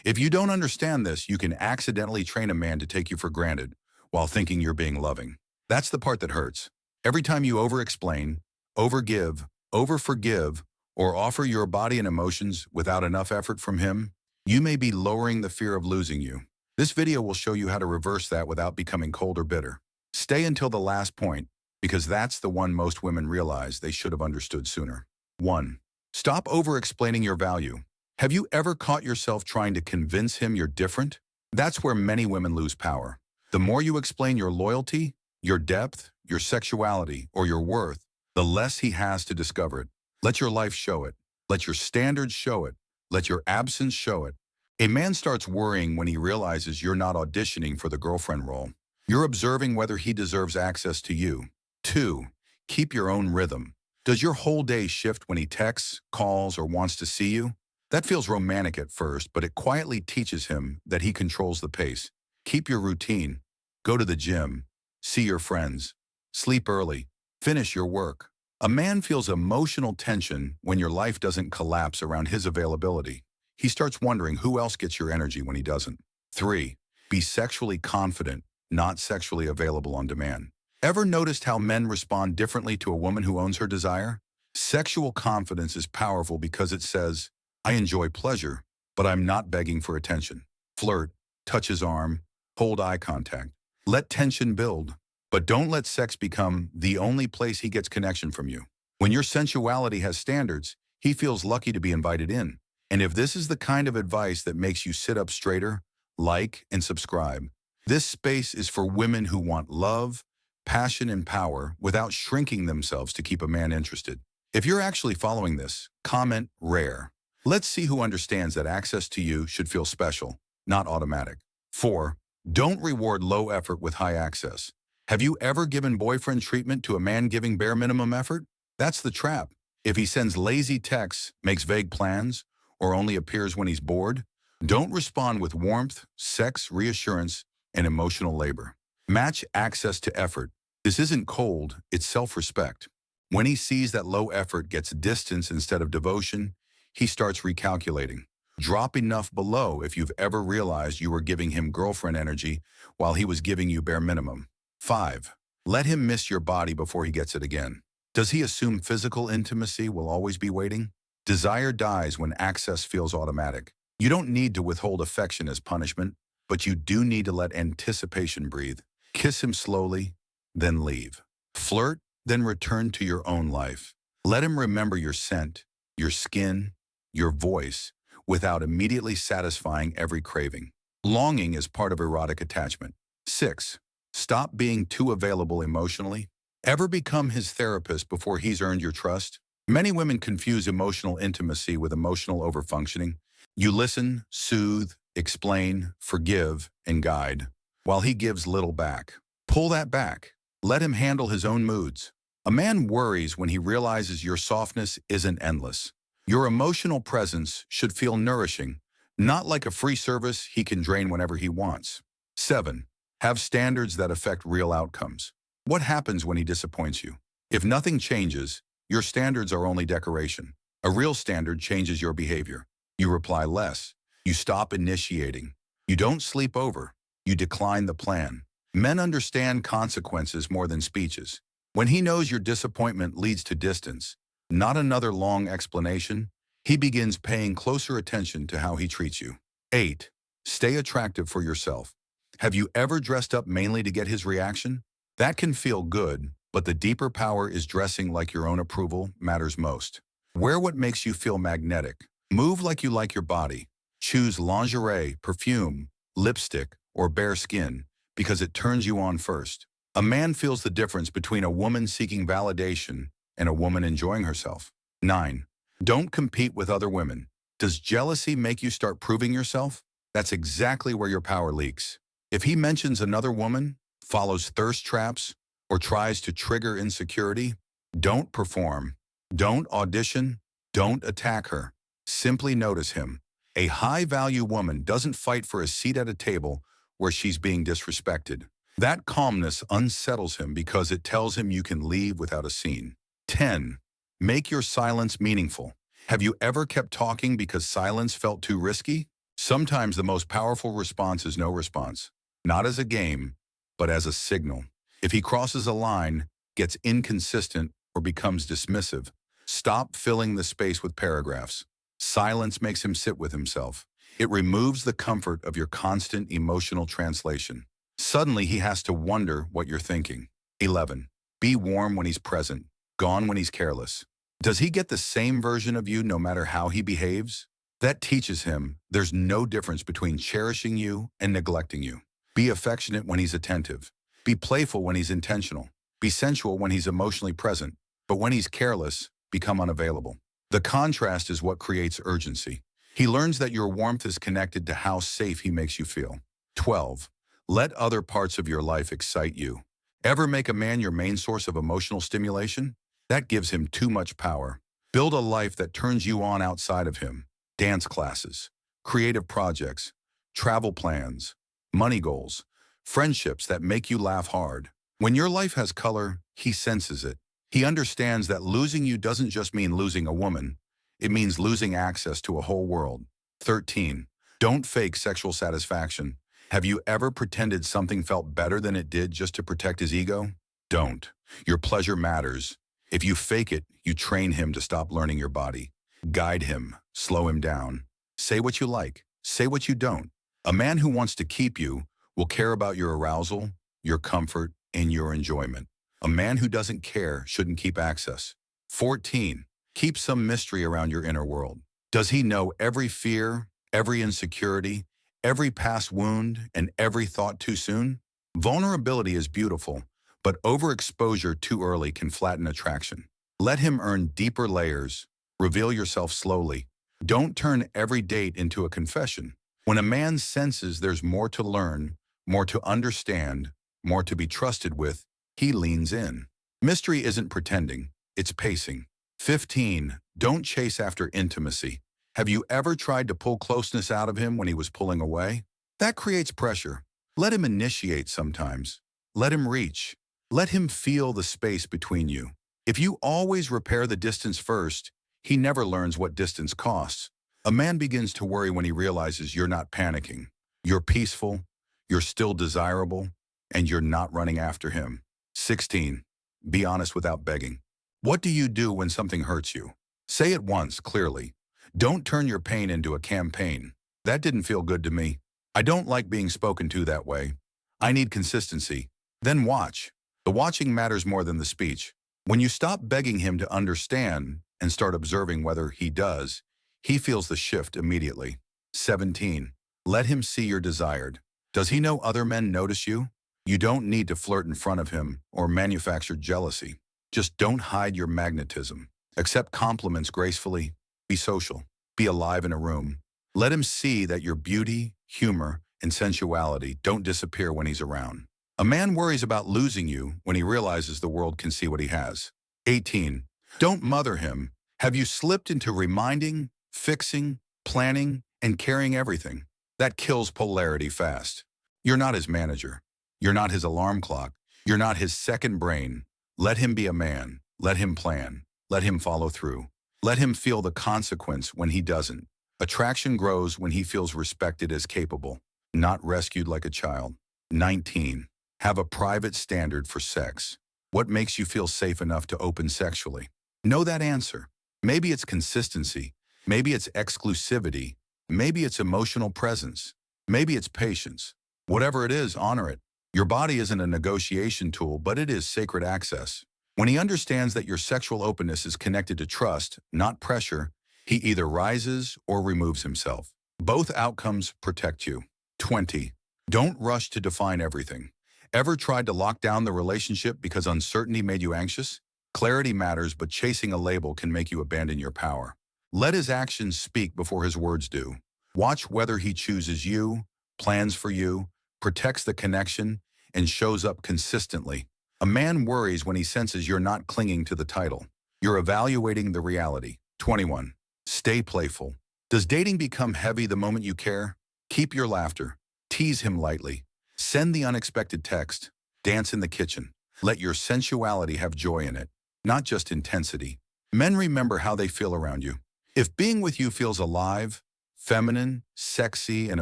If you don't understand this, you can accidentally train a man to take you for granted while thinking you're being loving. That's the part that hurts. Every time you over-explain, over-give, over-forgive, or offer your body and emotions without enough effort from him, you may be lowering the fear of losing you. This video will show you how to reverse that without becoming cold or bitter. Stay until the last point, because that's the one most women realize they should have understood sooner. 1. Stop over-explaining your value. Have you ever caught yourself trying to convince him you're different? That's where many women lose power. The more you explain your loyalty, your depth, your sexuality, or your worth, the less he has to discover it. Let your life show it. Let your standards show it. Let your absence show it. A man starts worrying when he realizes you're not auditioning for the girlfriend role. You're observing whether he deserves access to you. 2. Keep your own rhythm. Does your whole day shift when he texts, calls, or wants to see you? That feels romantic at first, but it quietly teaches him that he controls the pace. Keep your routine. Go to the gym. See your friends. Sleep early. Finish your work. A man feels emotional tension when your life doesn't collapse around his availability. He starts wondering who else gets your energy when he doesn't. 3. Be sexually confident, not sexually available on demand. Ever noticed how men respond differently to a woman who owns her desire? Sexual confidence is powerful because it says, I enjoy pleasure, but I'm not begging for attention. Flirt, touch his arm, hold eye contact. Let tension build, but don't let sex become the only place he gets connection from you. When your sensuality has standards, he feels lucky to be invited in. And if this is the kind of advice that makes you sit up straighter, like and subscribe. This space is for women who want love, passion, and power without shrinking themselves to keep a man interested. If you're actually following this, comment rare. Let's see who understands that access to you should feel special, not automatic. 4. Don't reward low effort with high access. Have you ever given boyfriend treatment to a man giving bare minimum effort? That's the trap. If he sends lazy texts, makes vague plans, or only appears when he's bored, don't respond with warmth, sex, reassurance, and emotional labor. Match access to effort. This isn't cold, it's self-respect. When he sees that low effort gets distance instead of devotion, he starts recalculating. Drop enough below if you've ever realized you were giving him girlfriend energy while he was giving you bare minimum. 5. Let him miss your body before he gets it again. Does he assume physical intimacy will always be waiting? Desire dies when access feels automatic. You don't need to withhold affection as punishment, but you do need to let anticipation breathe. Kiss him slowly, then leave. Flirt, then return to your own life. Let him remember your scent, your skin, your voice, without immediately satisfying every craving. Longing is part of erotic attachment. 6. Stop being too available emotionally. Ever become his therapist before he's earned your trust? Many women confuse emotional intimacy with emotional overfunctioning. You listen, soothe, explain, forgive, and guide, while he gives little back. Pull that back. Let him handle his own moods. A man worries when he realizes your softness isn't endless. Your emotional presence should feel nourishing, not like a free service he can drain whenever he wants. 7. Have standards that affect real outcomes. What happens when he disappoints you? If nothing changes, your standards are only decoration. A real standard changes your behavior. You reply less. You stop initiating. You don't sleep over. You decline the plan. Men understand consequences more than speeches. When he knows your disappointment leads to distance, not another long explanation, he begins paying closer attention to how he treats you. 8. Stay attractive for yourself. Have you ever dressed up mainly to get his reaction? That can feel good, but the deeper power is dressing like your own approval matters most. Wear what makes you feel magnetic. Move like you like your body. Choose lingerie, perfume, lipstick, or bare skin because it turns you on first. A man feels the difference between a woman seeking validation and a woman enjoying herself. 9. Don't compete with other women. Does jealousy make you start proving yourself? That's exactly where your power leaks. If he mentions another woman, follows thirst traps, or tries to trigger insecurity, don't perform. Don't audition. Don't attack her. Simply notice him. A high-value woman doesn't fight for a seat at a table where she's being disrespected. That calmness unsettles him because it tells him you can leave without a scene. 10. Make your silence meaningful. Have you ever kept talking because silence felt too risky? Sometimes the most powerful response is no response. Not as a game, but as a signal. If he crosses a line, gets inconsistent, or becomes dismissive, stop filling the space with paragraphs. Silence makes him sit with himself. It removes the comfort of your constant emotional translation. Suddenly, he has to wonder what you're thinking. 11. Be warm when he's present, gone when he's careless. Does he get the same version of you no matter how he behaves? That teaches him there's no difference between cherishing you and neglecting you. Be affectionate when he's attentive. Be playful when he's intentional. Be sensual when he's emotionally present. But when he's careless, become unavailable. The contrast is what creates urgency. He learns that your warmth is connected to how safe he makes you feel. 12. Let other parts of your life excite you. Ever make a man your main source of emotional stimulation? That gives him too much power. Build a life that turns you on outside of him. Dance classes, creative projects, travel plans, money goals, friendships that make you laugh hard. When your life has color, he senses it. He understands that losing you doesn't just mean losing a woman. It means losing access to a whole world. 13. Don't fake sexual satisfaction. Have you ever pretended something felt better than it did just to protect his ego? Don't. Your pleasure matters. If you fake it, you train him to stop learning your body. Guide him, slow him down. Say what you like, say what you don't. A man who wants to keep you will care about your arousal, your comfort, and your enjoyment. A man who doesn't care shouldn't keep access. 14. Keep some mystery around your inner world. Does he know every fear, every insecurity, every past wound, and every thought too soon? Vulnerability is beautiful, but overexposure too early can flatten attraction. Let him earn deeper layers. Reveal yourself slowly. Don't turn every date into a confession. When a man senses there's more to learn, more to understand, more to be trusted with, he leans in. Mystery isn't pretending, it's pacing. 15. Don't chase after intimacy. Have you ever tried to pull closeness out of him when he was pulling away? That creates pressure. Let him initiate sometimes. Let him reach. Let him feel the space between you. If you always repair the distance first, he never learns what distance costs. A man begins to worry when he realizes you're not panicking. You're peaceful, you're still desirable, and you're not running after him. 16. Be honest without begging. What do you do when something hurts you? Say it once, clearly. Don't turn your pain into a campaign. That didn't feel good to me. I don't like being spoken to that way. I need consistency. Then watch. The watching matters more than the speech. When you stop begging him to understand and start observing whether he does, he feels the shift immediately. 17. Let him see you're desired. Does he know other men notice you? You don't need to flirt in front of him or manufacture jealousy. Just don't hide your magnetism. Accept compliments gracefully. Be social. Be alive in a room. Let him see that your beauty, humor, and sensuality don't disappear when he's around. A man worries about losing you when he realizes the world can see what he has. 18. Don't mother him. Have you slipped into reminding, fixing, planning, and carrying everything? That kills polarity fast. You're not his manager. You're not his alarm clock. You're not his second brain. Let him be a man. Let him plan. Let him follow through. Let him feel the consequence when he doesn't. Attraction grows when he feels respected as capable, not rescued like a child. 19. Have a private standard for sex. What makes you feel safe enough to open sexually? Know that answer. Maybe it's consistency. Maybe it's exclusivity. Maybe it's emotional presence. Maybe it's patience. Whatever it is, honor it. Your body isn't a negotiation tool, but it is sacred access. When he understands that your sexual openness is connected to trust, not pressure, he either rises or removes himself. Both outcomes protect you. 20. Don't rush to define everything. Ever tried to lock down the relationship because uncertainty made you anxious? Clarity matters, but chasing a label can make you abandon your power. Let his actions speak before his words do. Watch whether he chooses you, plans for you, protects the connection, and shows up consistently. A man worries when he senses you're not clinging to the title. You're evaluating the reality. 21. Stay playful. Does dating become heavy the moment you care? Keep your laughter. Tease him lightly. Send the unexpected text. Dance in the kitchen. Let your sensuality have joy in it, not just intensity. Men remember how they feel around you. If being with you feels alive, feminine, sexy, and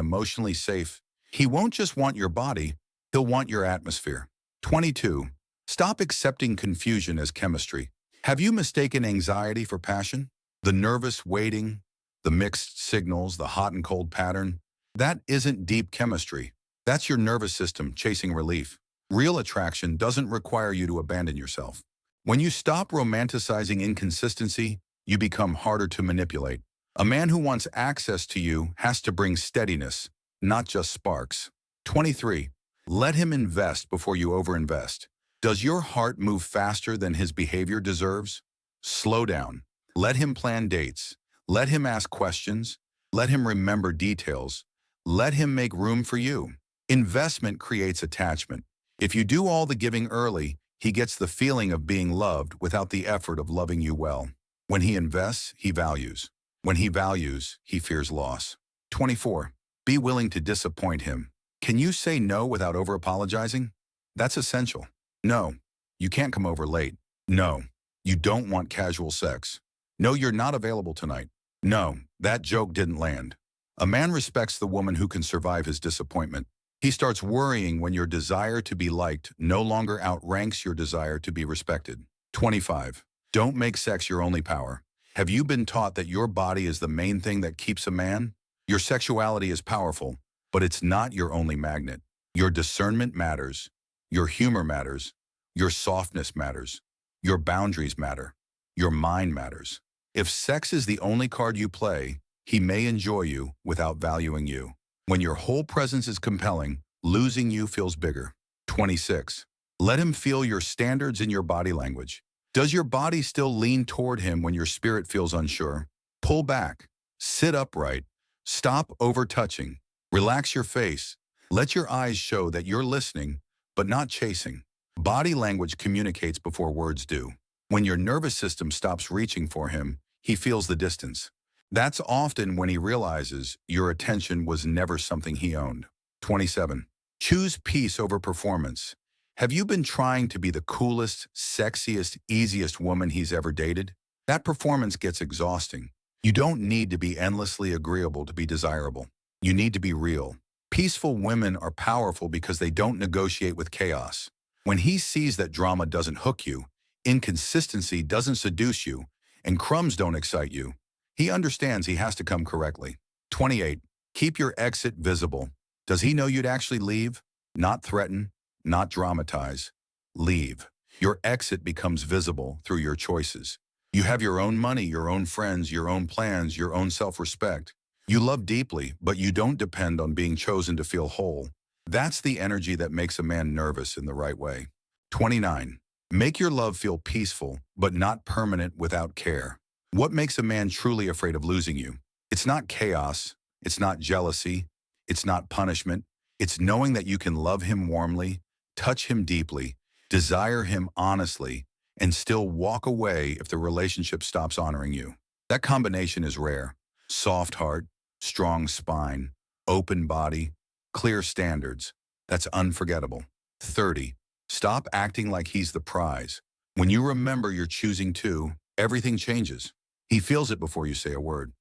emotionally safe, he won't just want your body, he'll want your atmosphere. 22. Stop accepting confusion as chemistry. Have you mistaken anxiety for passion? The nervous waiting, the mixed signals, the hot and cold pattern? That isn't deep chemistry. That's your nervous system chasing relief. Real attraction doesn't require you to abandon yourself. When you stop romanticizing inconsistency, you become harder to manipulate. A man who wants access to you has to bring steadiness, not just sparks. 23. Let him invest before you overinvest. Does your heart move faster than his behavior deserves? Slow down. Let him plan dates. Let him ask questions. Let him remember details. Let him make room for you. Investment creates attachment. If you do all the giving early, he gets the feeling of being loved without the effort of loving you well. When he invests, he values. When he values, he fears loss. 24. Be willing to disappoint him. Can you say no without over-apologizing? That's essential. No, you can't come over late. No, you don't want casual sex. No, you're not available tonight. No, that joke didn't land. A man respects the woman who can survive his disappointment. He starts worrying when your desire to be liked no longer outranks your desire to be respected. 25. Don't make sex your only power. Have you been taught that your body is the main thing that keeps a man? Your sexuality is powerful, but it's not your only magnet. Your discernment matters. Your humor matters. Your softness matters. Your boundaries matter. Your mind matters. If sex is the only card you play, he may enjoy you without valuing you. When your whole presence is compelling, losing you feels bigger. 26. Let him feel your standards in your body language. Does your body still lean toward him when your spirit feels unsure? Pull back. Sit upright. Stop over-touching. Relax your face. Let your eyes show that you're listening, but not chasing. Body language communicates before words do. When your nervous system stops reaching for him, he feels the distance. That's often when he realizes your attention was never something he owned. 27. Choose peace over performance. Have you been trying to be the coolest, sexiest, easiest woman he's ever dated? That performance gets exhausting. You don't need to be endlessly agreeable to be desirable. You need to be real. Peaceful women are powerful because they don't negotiate with chaos. When he sees that drama doesn't hook you, inconsistency doesn't seduce you, and crumbs don't excite you, he understands he has to come correctly. 28. Keep your exit visible. Does he know you'd actually leave? Not threaten, not dramatize. Leave. Your exit becomes visible through your choices. You have your own money, your own friends, your own plans, your own self-respect. You love deeply, but you don't depend on being chosen to feel whole. That's the energy that makes a man nervous in the right way. 29. Make your love feel peaceful, but not permanent without care. What makes a man truly afraid of losing you? It's not chaos. It's not jealousy. It's not punishment. It's knowing that you can love him warmly, touch him deeply, desire him honestly, and still walk away if the relationship stops honoring you. That combination is rare. Soft heart, strong spine, open body, clear standards. That's unforgettable. 30. Stop acting like he's the prize. When you remember you're choosing to, everything changes. He feels it before you say a word.